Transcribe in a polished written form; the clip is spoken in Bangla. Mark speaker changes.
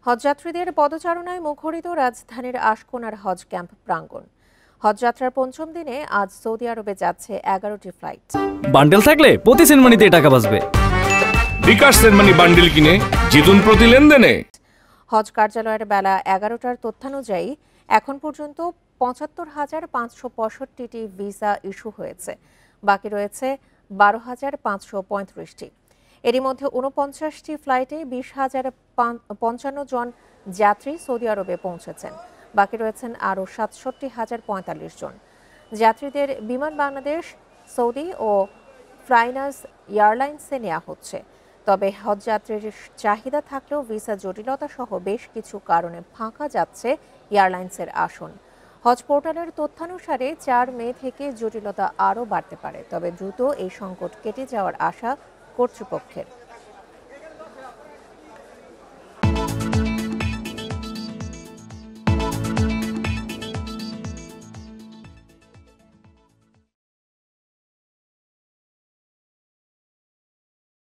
Speaker 1: হজযাত্রীদের পদচারণায় মুখরিত রাজধানীর আশকোনার হজ ক্যাম্প প্রাঙ্গণ। হজযাত্রার পঞ্চম দিনে আজ সৌদি আরবে যাচ্ছে 11টি ফ্লাইট।
Speaker 2: বান্ডেল থাকলে প্রতি সেনমানিতে টাকা বাঁচবে।
Speaker 3: বিকাশ সেনমানি বান্ডেল কিনে জিতুন প্রতি লেনদেনে।
Speaker 1: হজ কার্যালয়ের বেলা 11টার তথ্যানুযায়ী এখন পর্যন্ত ৭৫,৫৬৫টি ভিসা ইস্যু হয়েছে, বাকি রয়েছে ১২,৫35টি। এরই মধ্যে ৪৯টি ফ্লাইটে ২০,০৫৫ জন যাত্রী সৌদি আরবে পৌঁছেছেন, বাকি রয়েছেন আরও ৬৭,০৪৫ জন যাত্রীদের। বিমান বাংলাদেশ, সৌদি ও ফ্রাইনাস এয়ারলাইন্সে নেওয়া হচ্ছে। তবে হজযাত্রীর চাহিদা থাকলেও ভিসা জটিলতা সহ বেশ কিছু কারণে ফাঁকা যাচ্ছে এয়ারলাইন্সের আসন। হজ পোর্টালের তথ্যানুসারে ৪ মে থেকে জটিলতা আরও বাড়তে পারে, তবে দ্রুত এই সংকট কেটে যাওয়ার আশা কর্তৃপক্ষের।